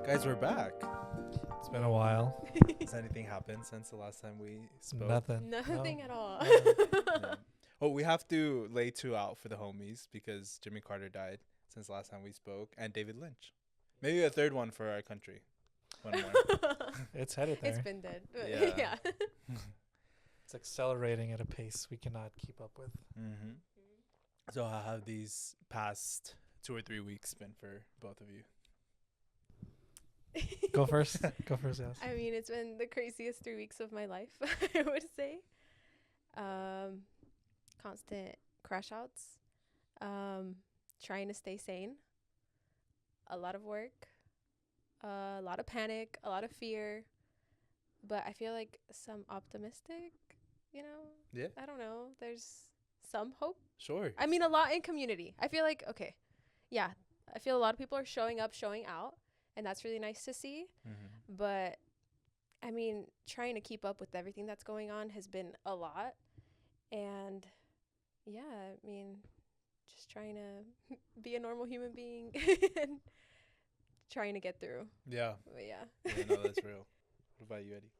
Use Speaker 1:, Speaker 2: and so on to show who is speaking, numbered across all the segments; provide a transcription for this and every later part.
Speaker 1: Guys, we're back.
Speaker 2: It's been a while.
Speaker 1: Has anything happened since the last time we spoke?
Speaker 2: Nothing.
Speaker 3: Nothing at all.
Speaker 1: No. Oh, we have to lay two out for the homies because Jimmy Carter died since the last time we spoke, and David Lynch. Maybe a third one for our country. One more.
Speaker 2: It's headed there.
Speaker 3: It's been dead.
Speaker 1: Yeah.
Speaker 3: Yeah.
Speaker 2: It's accelerating at a pace we cannot keep up with.
Speaker 1: Mm-hmm. So how have these past 2 or 3 weeks been for both of you?
Speaker 2: Go first. Go first, yes.
Speaker 3: I mean, it's been the craziest 3 weeks of my life, I would say. Constant crash outs. Trying to stay sane. A lot of work. A lot of panic. A lot of fear. But I feel like some optimistic,
Speaker 1: Yeah.
Speaker 3: I don't know. There's some hope.
Speaker 1: Sure.
Speaker 3: I mean, a lot in community. I feel like, okay, yeah, I feel a lot of people are showing up, showing out, and that's really nice to see.
Speaker 1: Mm-hmm.
Speaker 3: But, I mean, trying to keep up with everything that's going on has been a lot. And, yeah, I mean, just trying to be a normal human being and trying to get through.
Speaker 1: Yeah.
Speaker 3: But, yeah.
Speaker 1: Yeah, no, that's real. What about you, Eddie?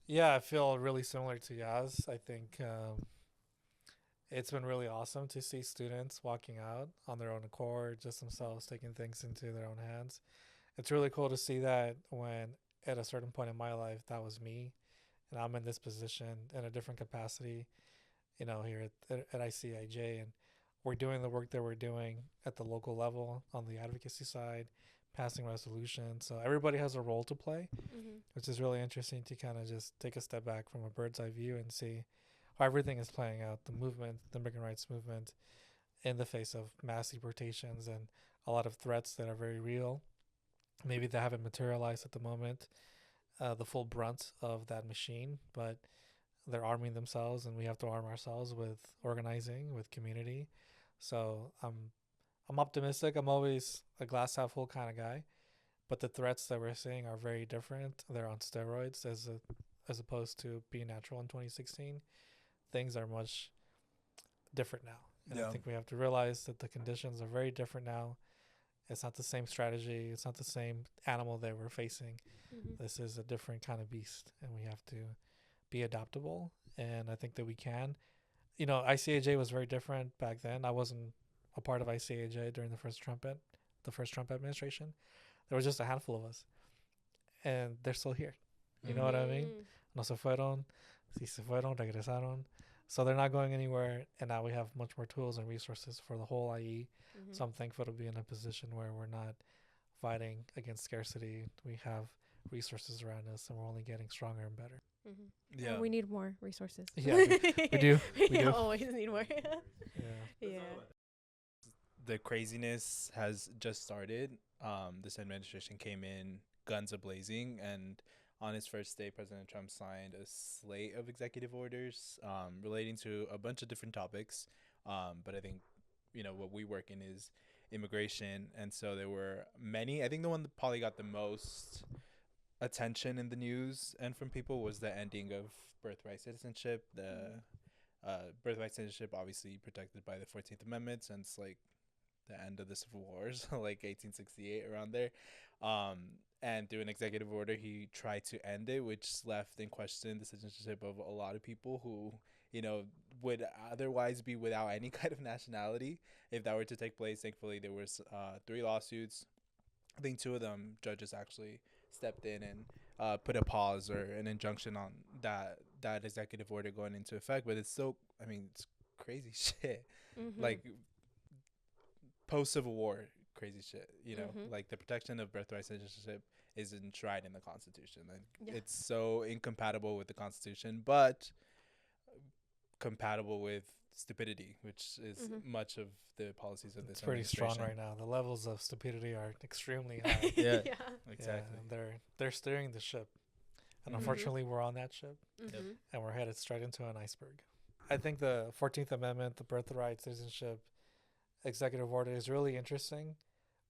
Speaker 2: Yeah, I feel really similar to Yaz. I think it's been really awesome to see students walking out on their own accord, just themselves taking things into their own hands. It's really cool to see that when at a certain point in my life, that was me, and I'm in this position in a different capacity, here at ICIJ, and we're doing the work that we're doing at the local level on the advocacy side, passing resolutions. So everybody has a role to play,
Speaker 3: Mm-hmm.
Speaker 2: which is really interesting to kind of just take a step back from a bird's eye view and see how everything is playing out. The movement, the immigrant rights movement, in the face of mass deportations and a lot of threats that are very real. Maybe they haven't materialized at the moment, the full brunt of that machine, but they're arming themselves, and we have to arm ourselves with organizing, with community. So I'm optimistic. I'm always a glass half full kind of guy, but the threats that we're seeing are very different. They're on steroids as opposed to being natural in 2016. Things are much different now. And I think we have to realize that the conditions are very different now. It's not the same strategy. It's not the same animal that we're facing.
Speaker 3: Mm-hmm.
Speaker 2: This is a different kind of beast, and we have to be adaptable. And I think that we can. ICIJ was very different back then. I wasn't a part of ICIJ during the first Trump administration. There was just a handful of us, and they're still here. You know what I mean? No se fueron, si se fueron, regresaron. So they're not going anywhere, and now we have much more tools and resources for the whole IE.
Speaker 3: Mm-hmm.
Speaker 2: So I'm thankful to be in a position where we're not fighting against scarcity. We have resources around us, and we're only getting stronger and better.
Speaker 3: Mm-hmm.
Speaker 1: Yeah.
Speaker 3: We need more resources.
Speaker 2: Yeah, we do. We do.
Speaker 3: Always need more.
Speaker 2: Yeah.
Speaker 3: Yeah.
Speaker 1: The craziness has just started. This administration came in guns a-blazing, and on his first day, President Trump signed a slate of executive orders relating to a bunch of different topics. But I think, what we work in is immigration. And so there were many. I think the one that probably got the most attention in the news and from people was the ending of birthright citizenship. The birthright citizenship, obviously protected by the 14th Amendment since, the end of the Civil Wars, 1868, around there. And through an executive order, he tried to end it, which left in question the citizenship of a lot of people who, would otherwise be without any kind of nationality if that were to take place. Thankfully, there was 3 lawsuits. I think 2 of them, judges actually stepped in and put a pause or an injunction on that executive order going into effect. But it's still, it's crazy shit.
Speaker 3: Mm-hmm.
Speaker 1: Post-Civil War crazy shit,
Speaker 3: Mm-hmm.
Speaker 1: the protection of birthright citizenship is enshrined in the Constitution, and
Speaker 3: Yeah.
Speaker 1: it's so incompatible with the Constitution, but compatible with stupidity, which is much of the policies of this.
Speaker 2: It's pretty strong right now. The levels of stupidity are extremely high.
Speaker 1: Yeah.
Speaker 3: Yeah.
Speaker 1: Exactly.
Speaker 2: Yeah, and they're steering the ship, and
Speaker 1: Mhm.
Speaker 2: unfortunately, we're on that ship,
Speaker 3: Mm-hmm.
Speaker 2: and we're headed straight into an iceberg. I think the 14th Amendment, the birthright citizenship executive order, is really interesting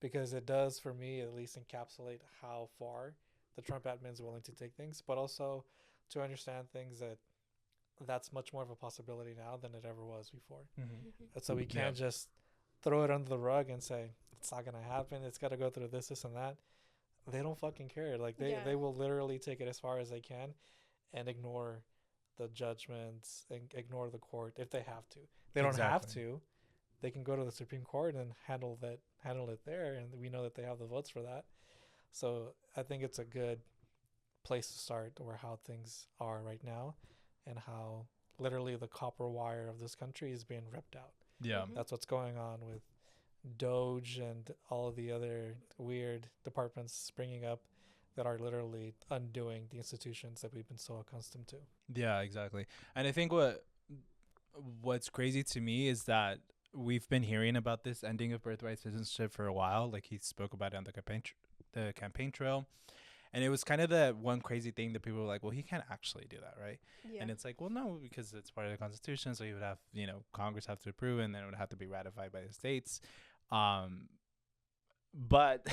Speaker 2: because it does, for me at least, encapsulate how far the Trump admin is willing to take things, but also to understand things that's much more of a possibility now than it ever was before.
Speaker 1: Mm-hmm.
Speaker 2: And so we can't just throw it under the rug and say it's not going to happen. It's got to go through this and that. they don't fucking care. Like
Speaker 3: Yeah.
Speaker 2: they will literally take it as far as they can and ignore the judgments and ignore the court if they have to. They don't have
Speaker 1: Exactly.
Speaker 2: to. They can go to the Supreme Court and handle it there, and we know that they have the votes for that. So I think it's a good place to start where how things are right now and how literally the copper wire of this country is being ripped out.
Speaker 1: Yeah.
Speaker 3: Mhm.
Speaker 2: That's what's going on with Doge and all of the other weird departments springing up that are literally undoing the institutions that we've been so accustomed to.
Speaker 1: Yeah, exactly. And I think what's crazy to me is that we've been hearing about this ending of birthright citizenship for a while. Like he spoke about it on the campaign trail. And it was kind of the one crazy thing that people were like, well, he can't actually do that, right?
Speaker 3: Yeah.
Speaker 1: And it's like, well, no, because it's part of the Constitution. So you would have, Congress have to approve, and then it would have to be ratified by the states. But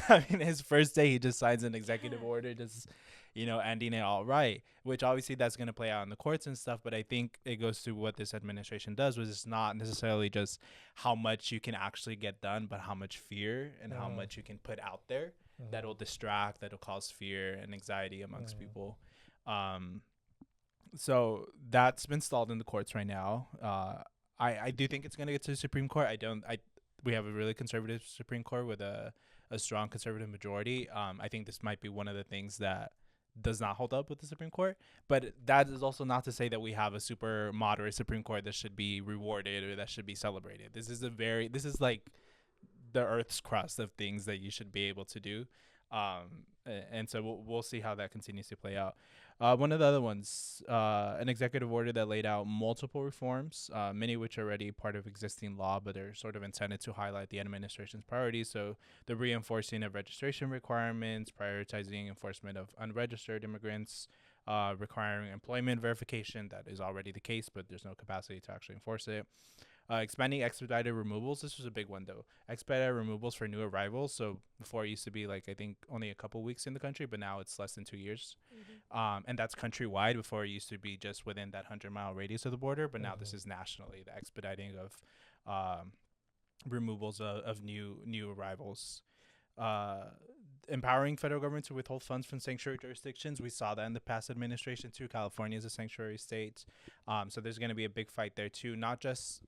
Speaker 1: I mean, his first day, he just signs an executive order, just, ending it all right, which obviously that's going to play out in the courts and stuff. But I think it goes to what this administration does, was it's not necessarily just how much you can actually get done, but how much fear and how much you can put out there that'll distract, that'll cause fear and anxiety amongst people. So that's been stalled in the courts right now. I do think it's going to get to the Supreme Court. We have a really conservative Supreme Court with a strong conservative majority. I think this might be one of the things that does not hold up with the Supreme Court. But that is also not to say that we have a super moderate Supreme Court that should be rewarded or that should be celebrated. This is like the earth's crust of things that you should be able to do. And so we'll see how that continues to play out. One of the other ones, an executive order that laid out multiple reforms, many of which are already part of existing law, but are sort of intended to highlight the administration's priorities. So the reinforcing of registration requirements, prioritizing enforcement of unregistered immigrants, requiring employment verification. That is already the case, but there's no capacity to actually enforce it. Expanding expedited removals. This was a big one, though. Expedited removals for new arrivals. So before it used to be I think only a couple weeks in the country, but now it's less than 2 years. And that's countrywide. Before it used to be just within that 100-mile radius of the border, but now this is nationally, the expediting of removals of new arrivals. Empowering federal government to withhold funds from sanctuary jurisdictions. We saw that in the past administration too. California is a sanctuary state. So there's going to be a big fight there too, not just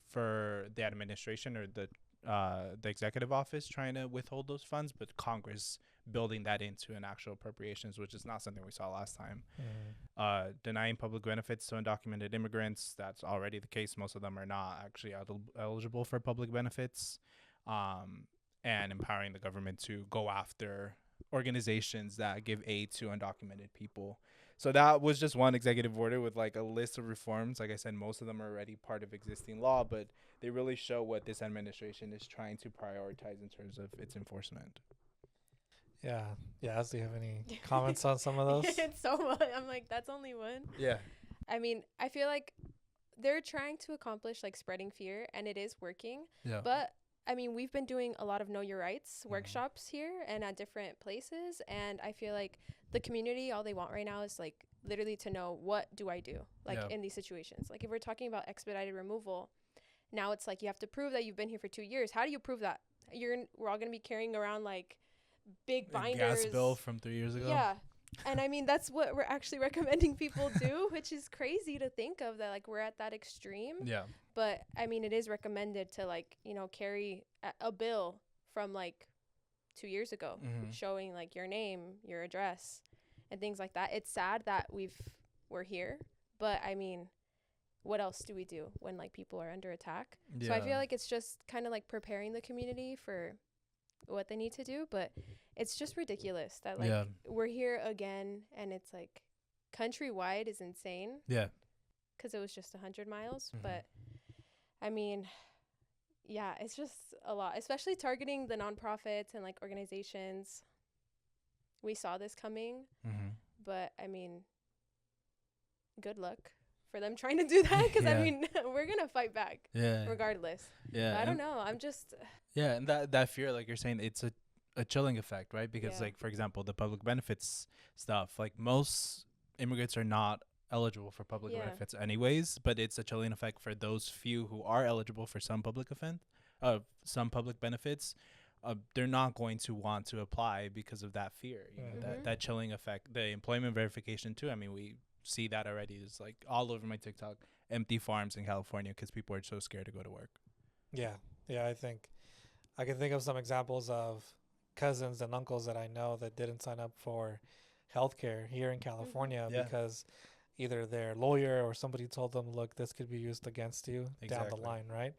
Speaker 1: for the administration or the executive office trying to withhold those funds, but Congress building that into an actual appropriations, which is not something we saw last time. Denying public benefits to undocumented immigrants. That's already the case. Most of them are not actually eligible for public benefits. And empowering the government to go after organizations that give aid to undocumented people. So that was just one executive order with a list of reforms. Like I said, most of them are already part of existing law, but they really show what this administration is trying to prioritize in terms of its enforcement.
Speaker 2: Yeah. Yeah. Do you have any comments on some of those?
Speaker 3: It's so much. I'm like, that's only one.
Speaker 1: Yeah.
Speaker 3: I mean, I feel like they're trying to accomplish spreading fear, and it is working.
Speaker 1: Yeah.
Speaker 3: But I mean, we've been doing a lot of Know Your Rights workshops here and at different places. And I feel like the community, all they want right now is literally to know, what do I do in these situations? If we're talking about expedited removal, now it's you have to prove that you've been here for 2 years. How do you prove that? We're all going to be carrying around big binders.
Speaker 1: Gas bill from 3 years ago.
Speaker 3: Yeah. And I mean, that's what we're actually recommending people do, which is crazy to think of that we're at that extreme.
Speaker 1: Yeah.
Speaker 3: But I mean, it is recommended to carry a bill from 2 years ago, showing your name, your address, and things like that. It's sad that we're here, but I mean, what else do we do when people are under attack?
Speaker 1: Yeah.
Speaker 3: So I feel it's just kind of preparing the community for what they need to do, but it's just ridiculous that we're here again, and it's countrywide is insane.
Speaker 1: Yeah.
Speaker 3: Because it was just 100 miles, but I mean, yeah, it's just a lot, especially targeting the nonprofits and organizations. We saw this coming, but I mean, good luck for them trying to do that, because I mean, we're gonna fight back, regardless.
Speaker 1: Yeah,
Speaker 3: but I don't know. I'm just
Speaker 1: and that fear, like you're saying, it's a chilling effect, right? Because for example, the public benefits stuff, most immigrants are not eligible for public benefits anyways, but it's a chilling effect for those few who are eligible for some public benefits. they're not going to want to apply because of that fear. You know,
Speaker 3: Mhm.
Speaker 1: that chilling effect, the employment verification too. I mean, we see that already. It's like all over my TikTok, empty farms in California because people are so scared to go to work.
Speaker 2: Yeah. Yeah. I think I can think of some examples of cousins and uncles that I know that didn't sign up for healthcare here in California
Speaker 1: Yeah.
Speaker 2: because either their lawyer or somebody told them, look, this could be used against you down the
Speaker 1: Exactly.
Speaker 2: line, right?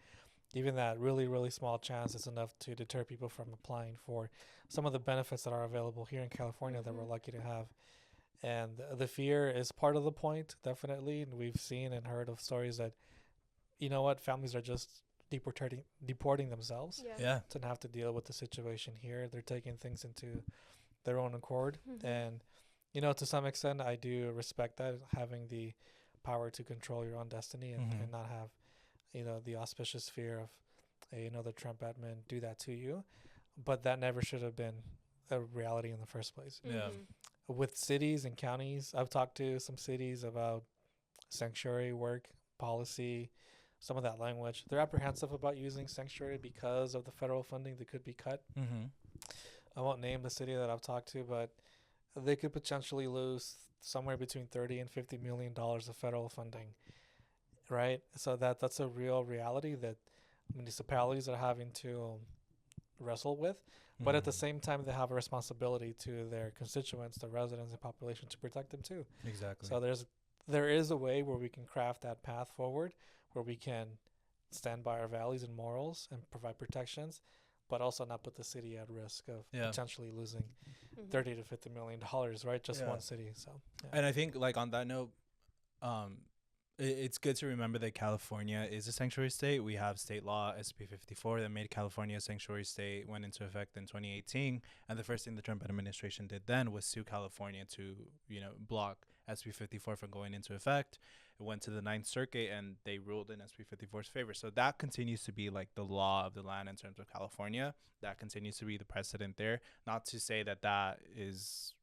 Speaker 2: Even that really, really small chance is enough to deter people from applying for some of the benefits that are available here in California that we're
Speaker 3: Mhm.
Speaker 2: lucky to have. And the fear is part of the point, definitely. And we've seen and heard of stories that, you know what, families are just deporting themselves
Speaker 3: Yeah.
Speaker 1: Yeah.
Speaker 2: to have to deal with the situation here. They're taking things into their own accord.
Speaker 3: Mhm.
Speaker 2: And, you know, to some extent, I do respect that, having the power to control your own destiny and,
Speaker 1: Mhm.
Speaker 2: and not have, you know, the auspicious fear of another Trump admin do that to you. But that never should have been a reality in the first place.
Speaker 1: Yeah.
Speaker 3: Mhm.
Speaker 2: With cities and counties, I've talked to some cities about sanctuary work policy, some of that language. They're apprehensive about using sanctuary because of the federal funding that could be cut.
Speaker 1: Mm-hmm.
Speaker 2: I won't name the city that I've talked to, but they could potentially lose somewhere between 30 and 50 million dollars of federal funding, right? So that's a real reality that municipalities are having to wrestle with. But at the same time, they have a responsibility to their constituents, the residents and population, to protect them too.
Speaker 1: Exactly.
Speaker 2: So there is a way where we can craft that path forward, where we can stand by our values and morals and provide protections, but also not put the city at risk of
Speaker 1: Yeah.
Speaker 2: potentially losing
Speaker 3: Mhm.
Speaker 2: $30 to $50 million, right? Just
Speaker 1: Yeah.
Speaker 2: one city. So yeah.
Speaker 1: And I think, like, on that note, it's good to remember that California is a sanctuary state. We have state law SB 54 that made California a sanctuary state, went into effect in 2018, and the first thing the Trump administration did then was sue California to, block SB 54 from going into effect. It went to the Ninth Circuit, and they ruled in SB 54's favor. So that continues to be like the law of the land in terms of California. That continues to be the precedent there. Not to say that is,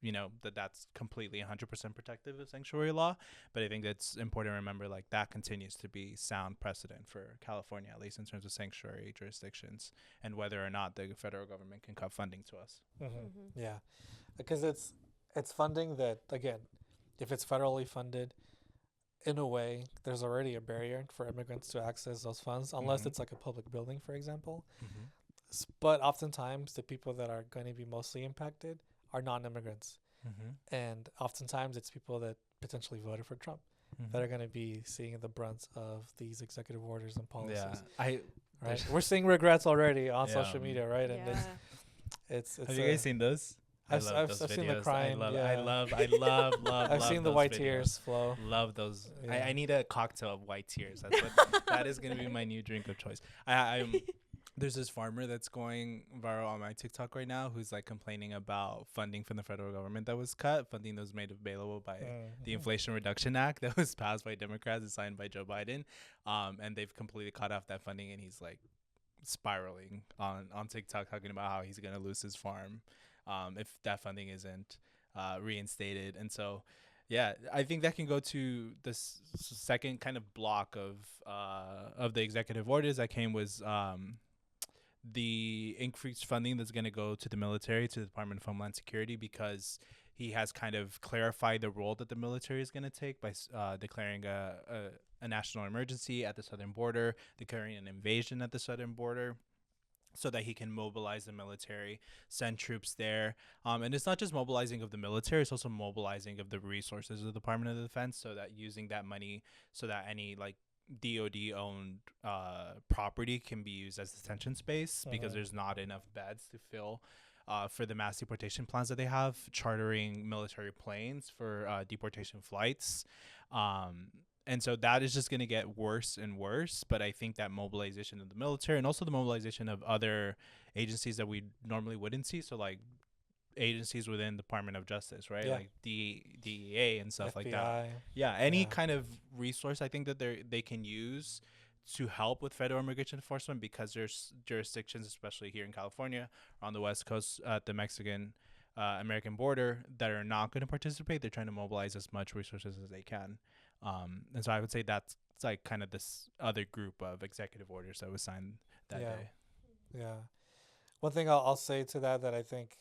Speaker 1: that's completely 100% protective of sanctuary law, but I think it's important to remember, like, that continues to be sound precedent for California, at least in terms of sanctuary jurisdictions and whether or not the federal government can cut funding to us.
Speaker 3: Mhm.
Speaker 2: Yeah, because it's funding that, again, if it's federally funded, in a way, there's already a barrier for immigrants to access those funds, unless
Speaker 1: Mhm.
Speaker 2: it's like a public building, for example.
Speaker 1: Mm-hmm.
Speaker 2: But oftentimes, the people that are going to be mostly impacted are non-immigrants,
Speaker 1: Mm-hmm.
Speaker 2: and oftentimes it's people that potentially voted for Trump that are going to be seeing the brunt of these executive orders and policies.
Speaker 1: Yeah,
Speaker 2: Right? We're seeing regrets already on
Speaker 1: Yeah.
Speaker 2: social media, right? And
Speaker 3: Yeah.
Speaker 2: it's
Speaker 1: have you guys seen those?
Speaker 2: I've seen the crying.
Speaker 1: I
Speaker 2: Yeah.
Speaker 1: love
Speaker 2: I've seen the
Speaker 1: those
Speaker 2: white
Speaker 1: videos.
Speaker 2: tears flow.
Speaker 1: Love those.
Speaker 2: Yeah.
Speaker 1: I need a cocktail of white tears. That's what that is going to be my new drink of choice. I'm there's this farmer that's going viral on my TikTok right now who's like complaining about funding from the federal government that was cut, funding that was made available by the Inflation Reduction Act that was passed by Democrats and signed by Joe Biden. And they've completely cut off that funding, and he's like spiraling on TikTok talking about how he's going to lose his farm if that funding isn't reinstated. And so, yeah, I think that can go to this second kind of block of the executive orders that came was the increased funding that's going to go to the military, to the Department of Homeland Security, because he has kind of clarified the role that the military is going to take by declaring a national emergency at the southern border, declaring an invasion at the southern border, so that he can mobilize the military, send troops there. And it's not just mobilizing of the military, it's also mobilizing of the resources of the Department of Defense, so that using that money so that any like DOD owned property can be used as detention space, because there's not enough beds to fill for the mass deportation plans that they have, chartering military planes for deportation flights. And so that is just going to get worse and worse. But I think that mobilization of the military and also the mobilization of other agencies that we normally wouldn't see, so like agencies within the Department of Justice, right?
Speaker 2: Yeah.
Speaker 1: Like DEA and stuff
Speaker 2: FBI.
Speaker 1: like that. Yeah, any
Speaker 2: Yeah.
Speaker 1: kind of resource I think that they can use to help with federal immigration enforcement, because there's jurisdictions, especially here in California, on the West Coast at the Mexican American border, that are not going to participate. They're trying to mobilize as much resources as they can. And so I would say that's like kind of this other group of executive orders that was signed that
Speaker 2: Yeah.
Speaker 1: day.
Speaker 2: Yeah. one thing I'll say to that I think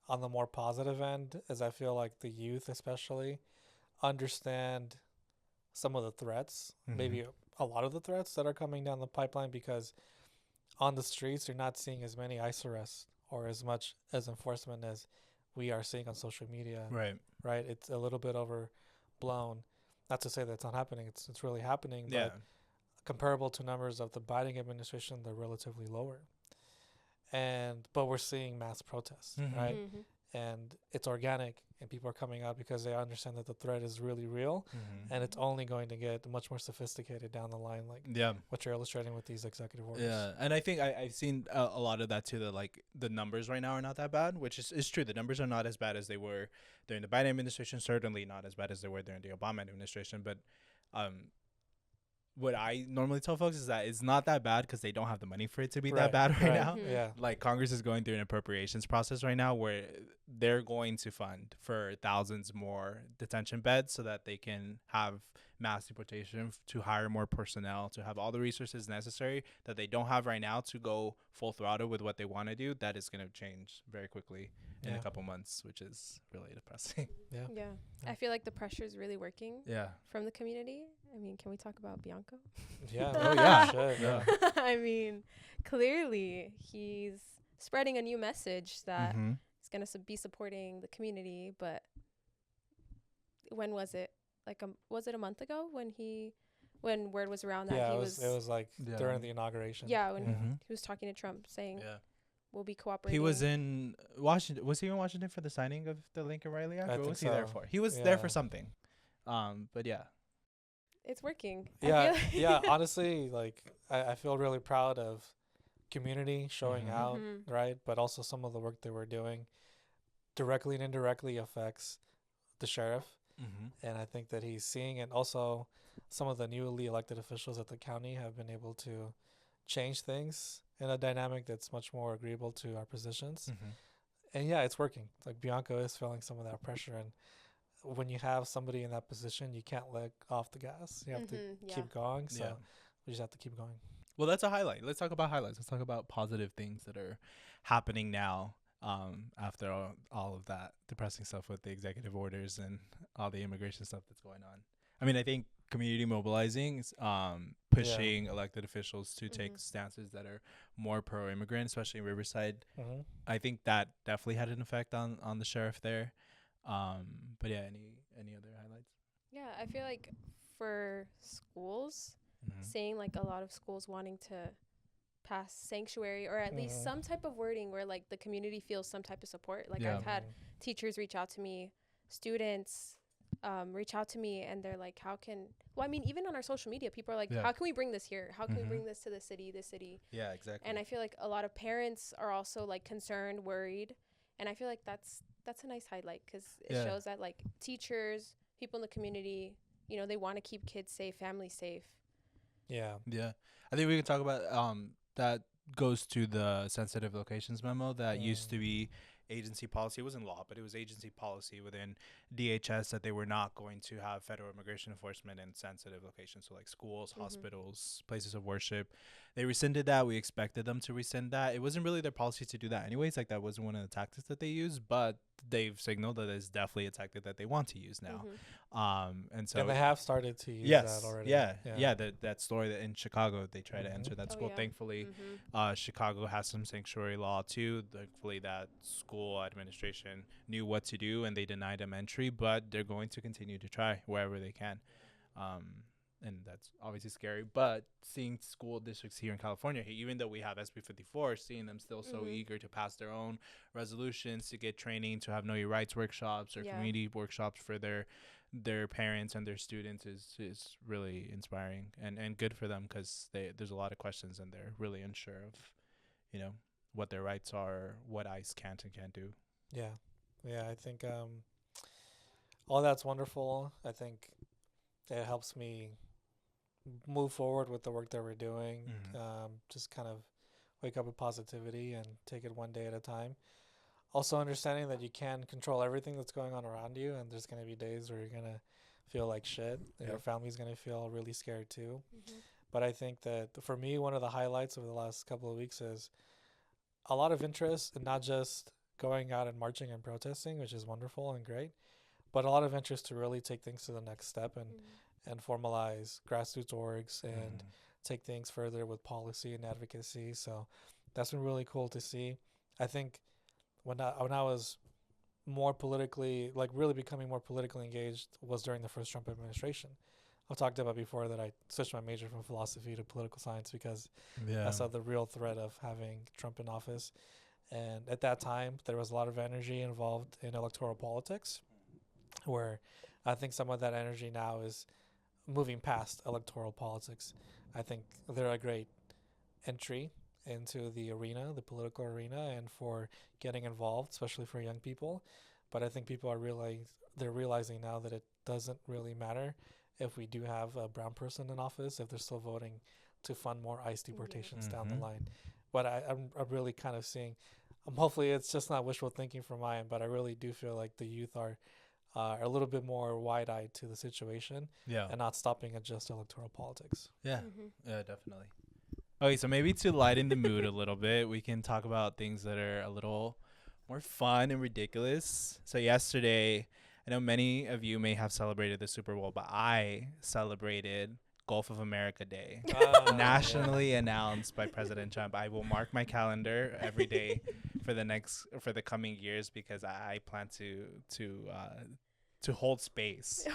Speaker 2: on the more positive end is I feel like the youth especially understand some of the threats, maybe a lot of the threats that are coming down the pipeline, because on the streets you're not seeing as many ICE arrests or as much as enforcement as we are seeing on social media. Right. It's a little bit overblown. Not to say that it's not happening. It's really happening.
Speaker 1: Yeah.
Speaker 2: But comparable to numbers of the Biden administration, they're relatively lower. But we're seeing mass protests, right?
Speaker 3: Mm-hmm.
Speaker 2: And it's organic, and people are coming out because they understand that the threat is really real, and it's only going to get much more sophisticated down the line, like what you're illustrating with these executive orders.
Speaker 1: Yeah, and I think I've seen a lot of that too. That like the numbers right now are not that bad, which is true. The numbers are not as bad as they were during the Biden administration. Certainly not as bad as they were during the Obama administration. But what I normally tell folks is that it's not that bad because they don't have the money for it to be that bad right now.
Speaker 3: Mm-hmm.
Speaker 2: Yeah.
Speaker 1: Like Congress is going through an appropriations process right now where they're going to fund for thousands more detention beds so that they can have mass deportation, to hire more personnel, to have all the resources necessary that they don't have right now to go full throttle with what they want to do. That is going to change very quickly in a couple months, which is really depressing.
Speaker 3: Yeah. I feel like the pressure is really working
Speaker 1: Yeah.
Speaker 3: from the community. I mean, can we talk about Bianco?
Speaker 2: Yeah.
Speaker 1: Oh, yeah.
Speaker 2: Should, yeah.
Speaker 3: I mean, clearly he's spreading a new message that he's going to be supporting the community. But when was it? Like, was it a month ago when word was around that
Speaker 2: it was like during the inauguration.
Speaker 3: Yeah, when he was talking to Trump saying, we'll be cooperating.
Speaker 1: He was in Washington. Was he in Washington for the signing of the Lincoln Riley Act? What was he there for? He was there for something. But yeah.
Speaker 3: It's working.
Speaker 2: Yeah. Honestly, like I feel really proud of community showing out, right? But also some of the work that we're doing directly and indirectly affects the sheriff. And I think that he's seeing it. Also, some of the newly elected officials at the county have been able to change things in a dynamic that's much more agreeable to our positions. And yeah, it's working. Like Bianco is feeling some of that pressure, and when you have somebody in that position, you can't let off the gas. You have to keep going. So we just have to keep going.
Speaker 1: Well, that's a highlight. Let's talk about highlights. Let's talk about positive things that are happening now after all of that depressing stuff with the executive orders and all the immigration stuff that's going on. I mean, I think community mobilizing, pushing elected officials to take stances that are more pro-immigrant, especially in Riverside. I think that definitely had an effect on the sheriff there. But yeah, any other highlights?
Speaker 3: Yeah, I feel like for schools, seeing like a lot of schools wanting to pass sanctuary or at least some type of wording where like the community feels some type of support. Like I've had teachers reach out to me, students reach out to me, and they're like, even on our social media, people are like, how can we bring this here? How can we bring this to this city?
Speaker 1: Yeah, exactly.
Speaker 3: And I feel like a lot of parents are also like concerned, worried. And I feel like that's a nice highlight because it shows that like teachers, people in the community, they want to keep kids safe, families safe.
Speaker 1: Yeah. I think we can talk about that goes to the sensitive locations memo that used to be agency policy. It wasn't law, but it was agency policy within DHS that they were not going to have federal immigration enforcement in sensitive locations, so like schools, hospitals, places of worship. They rescinded that. We expected them to rescind that. It wasn't really their policy to do that anyways. Like that wasn't one of the tactics that they used, but they've signaled that it's definitely a tactic that they want to use now. And so
Speaker 2: they have started to use that already.
Speaker 1: That story that in Chicago they try to enter that school. Thankfully, Chicago has some sanctuary law too. Thankfully, that school administration knew what to do and they denied them entry, but they're going to continue to try wherever they can. And that's obviously scary, but seeing school districts here in California, even though we have SB 54, seeing them still so eager to pass their own resolutions, to get training, to have Know Your Rights workshops or community workshops for their parents and their students is really inspiring and good for them, because there's a lot of questions and they're really unsure of, what their rights are, what ICE can't and can't do.
Speaker 2: Yeah, I think all that's wonderful. I think it helps me move forward with the work that we're doing. Just kind of wake up with positivity and take it one day at a time. Also understanding that you can't control everything that's going on around you, and there's going to be days where you're going to feel like shit. Your family's going to feel really scared too. But I think that for me, one of the highlights over the last couple of weeks is a lot of interest in not just going out and marching and protesting, which is wonderful and great, but a lot of interest to really take things to the next step and formalize grassroots orgs and take things further with policy and advocacy. So that's been really cool to see. I think when I was more politically, like really becoming more politically engaged, was during the first Trump administration. I've talked about before that I switched my major from philosophy to political science because I saw the real threat of having Trump in office. And at that time, there was a lot of energy involved in electoral politics, where I think some of that energy now is moving past electoral politics. I think they're a great entry into the arena, the political arena, and for getting involved, especially for young people. But I think people are realizing now that it doesn't really matter if we do have a brown person in office, if they're still voting to fund more ICE deportations down the line. But I'm really kind of seeing, hopefully it's just not wishful thinking from my end, but I really do feel like the youth are a little bit more wide-eyed to the situation and not stopping at just electoral politics.
Speaker 1: Yeah, definitely. Okay, so maybe to lighten the mood a little bit, we can talk about things that are a little more fun and ridiculous. So yesterday, I know many of you may have celebrated the Super Bowl, but I celebrated Gulf of America Day, nationally announced by President Trump. I will mark my calendar every day for the coming years because I plan to hold space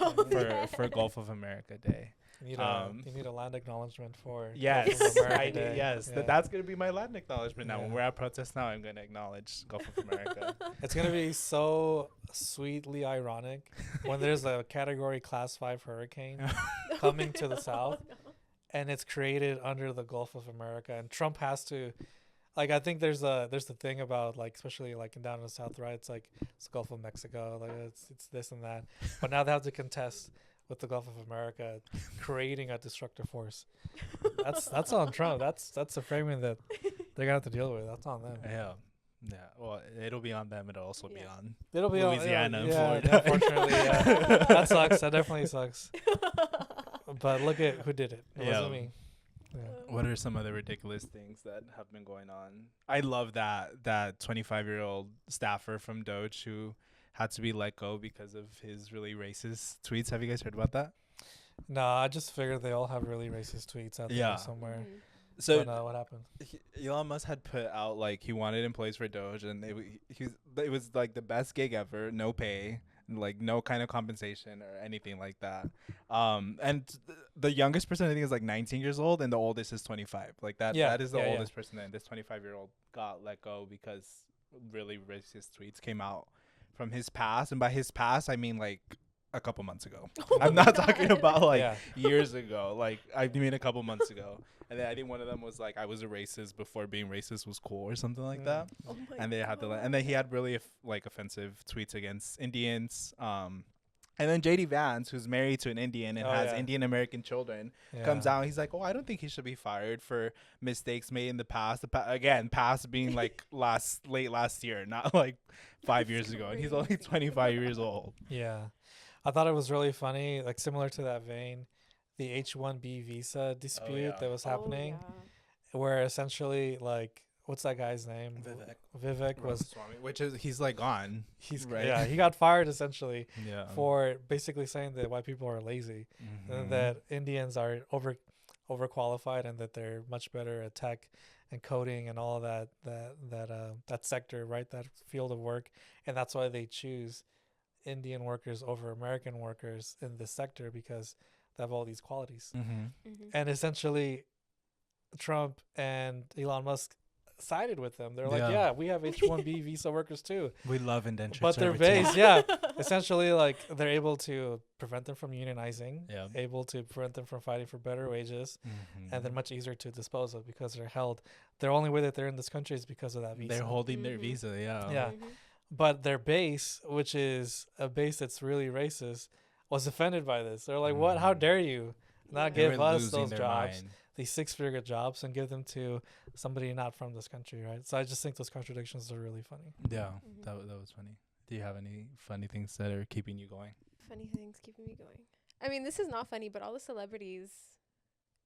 Speaker 1: for Gulf of America Day.
Speaker 2: You need a land acknowledgement for
Speaker 1: yes,
Speaker 2: Gulf of America Day.
Speaker 1: yes. Yeah. That's gonna be my land acknowledgement now. When we're at protest now, I'm gonna acknowledge Gulf of America.
Speaker 2: It's gonna be so sweetly ironic when there's a Category Class 5 hurricane coming to the south, and it's created under the Gulf of America, and Trump has to. Like, I think there's the thing about, like, especially like down in the south, right? It's like it's the Gulf of Mexico, like it's this and that, but now they have to contest with the Gulf of America, creating a destructive force. That's on Trump. That's the framing that they're gonna have to deal with. That's on them.
Speaker 1: Yeah. Well, it'll be on them. It'll also be on
Speaker 2: Louisiana
Speaker 1: and
Speaker 2: Florida. Unfortunately, that sucks. That definitely sucks. But look at who did it. It wasn't me. Yeah.
Speaker 1: What are some other ridiculous things that have been going on? I love that 25-year-old staffer from Doge who had to be let go because of his really racist tweets. Have you guys heard about that?
Speaker 2: No, I just figured they all have really racist tweets out there somewhere.
Speaker 1: So
Speaker 2: what happened?
Speaker 1: Elon Musk had put out like he wanted employees for Doge, and it was like the best gig ever, no pay, like no kind of compensation or anything like that. And the youngest person I think is like 19 years old, and the oldest is 25. Like that is the oldest person. And this 25-year-old got let go because really racist tweets came out from his past, and by his past I mean like a couple months ago. I'm not talking about like years ago. Like I mean a couple months ago. And then I think one of them was like, I was a racist before being racist was cool or something like that.
Speaker 3: Oh my
Speaker 1: and they had to and then he had really offensive tweets against Indians. And then JD Vance, who's married to an Indian and has Indian American children, comes out and he's like, oh, I don't think he should be fired for mistakes made in the past. Again, past being like late last year, not like 5 years ago. And he's only 25 years old.
Speaker 2: Yeah. I thought it was really funny, like similar to that vein, the H-1B visa dispute that was happening, where essentially, like, what's that guy's name? Vivek was,
Speaker 1: which is he's like gone.
Speaker 2: He's right. Yeah, he got fired essentially for basically saying that white people are lazy, and that Indians are overqualified, and that they're much better at tech and coding and all of that sector, right? That field of work, and that's why they choose Indian workers over American workers in this sector because they have all these qualities. And essentially Trump and Elon Musk sided with them. They're like, we have H-1B visa workers too.
Speaker 1: We love indentured
Speaker 2: but they're based, essentially like they're able to prevent them from unionizing, able to prevent them from fighting for better wages, and they're much easier to dispose of because they're held. The only way that they're in this country is because of that visa.
Speaker 1: They're holding their visa,
Speaker 2: But their base, which is a base that's really racist, was offended by this. They're like, what? How dare you not give us those jobs, these six-figure jobs, and give them to somebody not from this country, right? So I just think those contradictions are really funny.
Speaker 1: Yeah, that was funny. Do you have any funny things that are keeping you going?
Speaker 3: Funny things keeping me going. I mean, this is not funny, but all the celebrities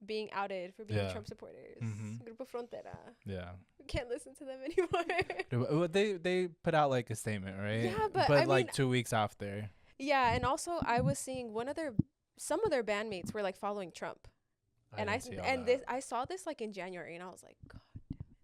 Speaker 3: being outed for being
Speaker 1: Yeah.
Speaker 3: Trump supporters.
Speaker 1: Mhm.
Speaker 3: Grupo Frontera.
Speaker 1: Yeah.
Speaker 3: We can't listen to them anymore.
Speaker 1: Well, they put out like a statement, right?
Speaker 3: Yeah, but
Speaker 1: but
Speaker 3: I
Speaker 1: like
Speaker 3: mean-
Speaker 1: 2 weeks after.
Speaker 3: Yeah, and also I was seeing some of their bandmates were like following Trump. And
Speaker 1: didn't see all that.
Speaker 3: I saw this like in January, and I was like, God,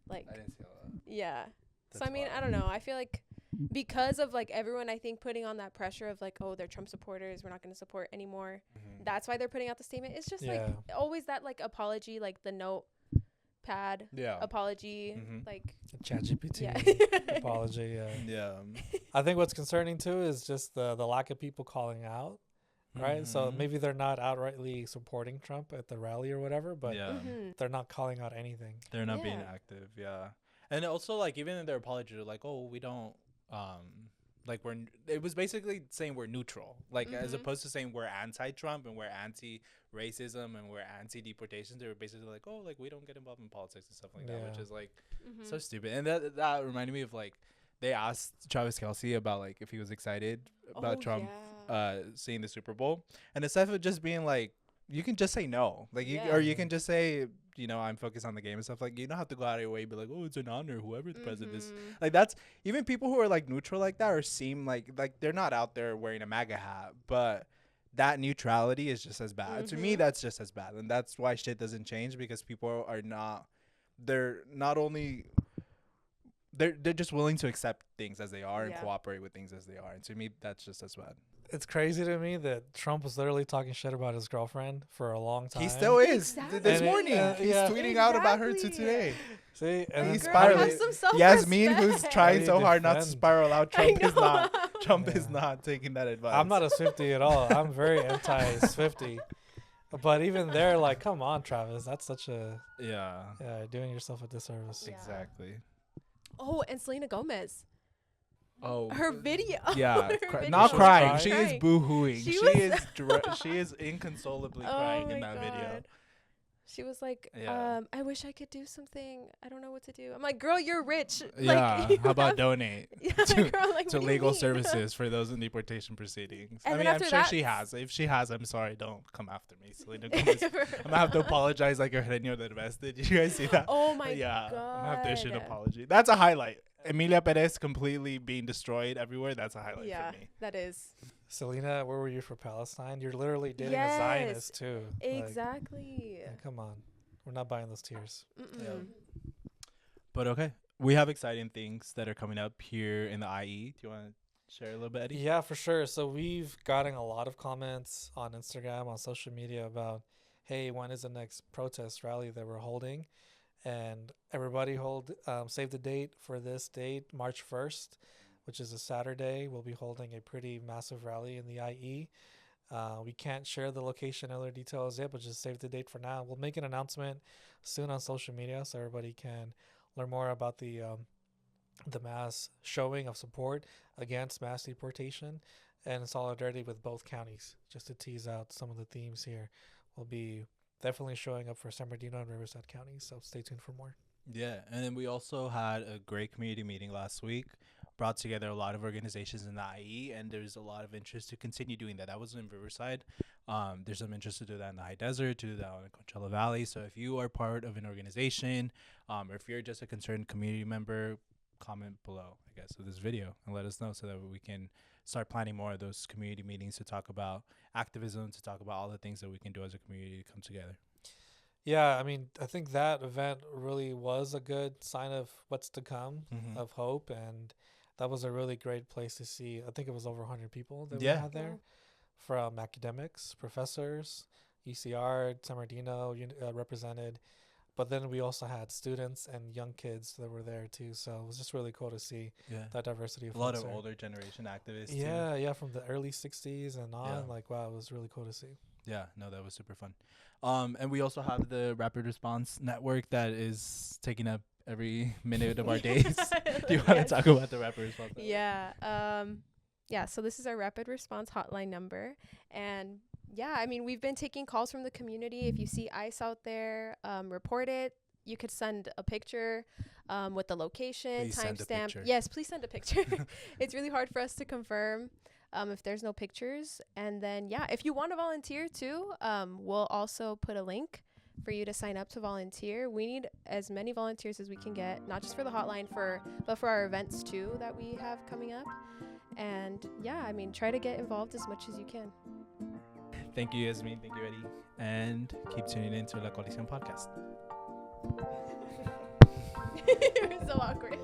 Speaker 3: like,
Speaker 1: I didn't see all that.
Speaker 3: yeah. So
Speaker 1: That's
Speaker 3: I mean, I
Speaker 1: wild.
Speaker 3: don't know. I feel like because of like everyone, I think putting on that pressure of like, oh, they're Trump supporters, we're not going to support anymore.
Speaker 1: Mhm.
Speaker 3: That's why they're putting out the statement. It's just like
Speaker 2: Yeah.
Speaker 3: always that like apology, like the notepad
Speaker 1: Yeah.
Speaker 3: apology,
Speaker 1: Mhm.
Speaker 3: like
Speaker 2: ChatGPT
Speaker 3: yeah.
Speaker 2: apology.
Speaker 1: Yeah.
Speaker 2: I think what's concerning too is just the lack of people calling out, right? So
Speaker 1: Mhm.
Speaker 2: maybe they're not outrightly supporting Trump at the rally or whatever, but
Speaker 1: yeah.
Speaker 3: Mhm.
Speaker 2: they're not calling out anything.
Speaker 1: They're not being
Speaker 3: Yeah.
Speaker 1: active, yeah. And also like even in their apology, they're like, "Oh, we don't like it was basically saying we're neutral. Like as
Speaker 3: Mhm.
Speaker 1: opposed to saying we're anti-Trump and we're anti-racism and we're anti-deportation, they were basically like, "Oh, like we don't get involved in politics and stuff like that," which
Speaker 2: Yeah.
Speaker 1: is like
Speaker 3: Mhm.
Speaker 1: so stupid. And that reminded me of like they asked Travis Kelce about like if he was excited about
Speaker 3: Oh,
Speaker 1: Trump
Speaker 3: yeah.
Speaker 1: seeing the Super Bowl, and instead of just being like, you can just say no, like
Speaker 3: Yeah.
Speaker 1: or you can just say, I'm focused on the game and stuff. Like you don't have to go out of your way and be like, oh, it's an honor, whoever the president is.
Speaker 3: Mhm.
Speaker 1: Like that's even people who are like neutral like that or seem like they're not out there wearing a MAGA hat, but that neutrality is just as bad. To me,
Speaker 3: Mhm.
Speaker 1: that's just as bad, and that's why shit doesn't change because people are not. They're not only. They're just willing to accept things as they are and
Speaker 3: Yeah.
Speaker 1: cooperate with things as they are, and to me, that's just as bad.
Speaker 2: It's crazy to me that Trump was literally talking shit about his girlfriend for a long time.
Speaker 1: He still is.
Speaker 3: Exactly.
Speaker 1: This
Speaker 2: And it-
Speaker 1: morning, he's
Speaker 2: yeah.
Speaker 1: tweeting out about her
Speaker 3: Exactly.
Speaker 1: today.
Speaker 2: See, and
Speaker 1: He's
Speaker 3: Girl,
Speaker 1: spiraling.
Speaker 3: have some self-respect.
Speaker 1: Yasmin, who's trying
Speaker 2: How
Speaker 1: so
Speaker 2: do you
Speaker 1: hard not to
Speaker 2: defend?
Speaker 1: spiral out,
Speaker 3: I
Speaker 1: Trump is
Speaker 3: know.
Speaker 1: not. Trump is
Speaker 2: Yeah.
Speaker 1: not taking that advice.
Speaker 2: I'm not a Swiftie at all. I'm very anti-Swiftie. But even there, like, come on, Travis. That's such a
Speaker 1: Yeah,
Speaker 2: doing yourself a disservice.
Speaker 3: Yeah.
Speaker 1: exactly.
Speaker 3: Oh, and Selena Gomez.
Speaker 1: Oh,
Speaker 3: Her video.
Speaker 1: Yeah,
Speaker 3: Her
Speaker 1: cry-
Speaker 3: video
Speaker 1: not
Speaker 2: was
Speaker 1: crying.
Speaker 2: crying.
Speaker 1: She is
Speaker 3: Crying.
Speaker 1: boo-hooing.
Speaker 3: She
Speaker 1: She,
Speaker 3: was-
Speaker 1: is she is inconsolably
Speaker 3: Oh
Speaker 1: crying in
Speaker 3: my
Speaker 1: that video.
Speaker 3: God. She was like,
Speaker 1: Yeah.
Speaker 3: I wish I could do something. I don't know what to do. I'm like, girl, you're rich.
Speaker 1: Yeah,
Speaker 3: you
Speaker 1: how about
Speaker 3: have-
Speaker 1: donate
Speaker 3: Yeah,
Speaker 1: to-
Speaker 3: girl, like,
Speaker 1: to
Speaker 3: what do you
Speaker 1: legal
Speaker 3: mean?
Speaker 1: services for those in deportation proceedings?
Speaker 3: And
Speaker 1: I
Speaker 3: then
Speaker 1: mean, I'm
Speaker 3: after
Speaker 1: sure
Speaker 3: that-
Speaker 1: she has. If she has, I'm sorry. Don't come after me, Selena Gomez. I'm gonna have to apologize like Eugenio Derbez. Did you guys see that?
Speaker 3: Oh my
Speaker 1: Yeah,
Speaker 3: God.
Speaker 1: I'm gonna have to issue an apology. That's a highlight. Emilia Perez completely being destroyed everywhere. That's a highlight
Speaker 3: Yeah,
Speaker 1: for me.
Speaker 3: that is.
Speaker 2: Selena, where were you for Palestine? You're literally dating
Speaker 3: Yes.
Speaker 2: a Zionist, too. Like,
Speaker 3: Exactly.
Speaker 2: yeah, come on. We're not buying those tears.
Speaker 3: Mm-mm.
Speaker 1: But okay, we have exciting things that are coming up here in the IE. Do you want to share a little bit, Eddie?
Speaker 2: Yeah, for sure. So we've gotten a lot of comments on Instagram, on social media about, hey, when is the next protest rally that we're holding? And everybody save the date for this date, March 1st, which is a Saturday. We'll be holding a pretty massive rally in the IE. We can't share the location and other details yet, but just save the date for now. We'll make an announcement soon on social media so everybody can learn more about the mass showing of support against mass deportation and in solidarity with both counties. Just to tease out some of the themes here, we'll be definitely showing up for San Bernardino and Riverside counties, so stay tuned for more.
Speaker 1: Yeah, and then we also had a great community meeting last week. Brought together a lot of organizations in the IE, and there's a lot of interest to continue doing that. That was in Riverside. There's some interest to do that in the High Desert, to do that in the Coachella Valley. So if you are part of an organization, or if you're just a concerned community member, comment below, I guess, of this video and let us know so that we can start planning more of those community meetings to talk about activism, to talk about all the things that we can do as a community to come together.
Speaker 2: Yeah, I mean, I think that event really was a good sign of what's to come,
Speaker 1: Mhm.
Speaker 2: of hope, and that was a really great place to see. I think it was over 100 people that
Speaker 1: Yeah.
Speaker 2: we had there, from academics, professors, UCR, San Bernardino represented, but then we also had students and young kids that were there too. So it was just really cool to see
Speaker 1: Yeah.
Speaker 2: that diversity of
Speaker 1: A lot
Speaker 2: folks
Speaker 1: of
Speaker 2: there.
Speaker 1: older generation activists. too.
Speaker 2: Yeah, from the early 60s and on.
Speaker 1: Yeah.
Speaker 2: Like, wow, it was really cool to see.
Speaker 1: Yeah, no, that was super fun. And we also have the Rapid Response Network that is taking up every minute of our days. Do you want to
Speaker 3: Yes.
Speaker 1: talk about the Rapid Response Network?
Speaker 3: Yeah. So this is our rapid response hotline number. And yeah, I mean, we've been taking calls from the community. If you see ICE out there, report it. You could send a picture with the location,
Speaker 1: Please send a
Speaker 3: timestamp.
Speaker 1: picture.
Speaker 3: Yes, please send a picture. It's really hard for us to confirm if there's no pictures. And then, yeah, if you want to volunteer too, we'll also put a link for you to sign up to volunteer. We need as many volunteers as we can get, not just for the hotline, but for our events too that we have coming up. And yeah, I mean, try to get involved as much as you can.
Speaker 1: Thank you, Yasmin. Thank you, Eddie. And keep tuning in to La Coalición Podcast.
Speaker 3: It was so awkward.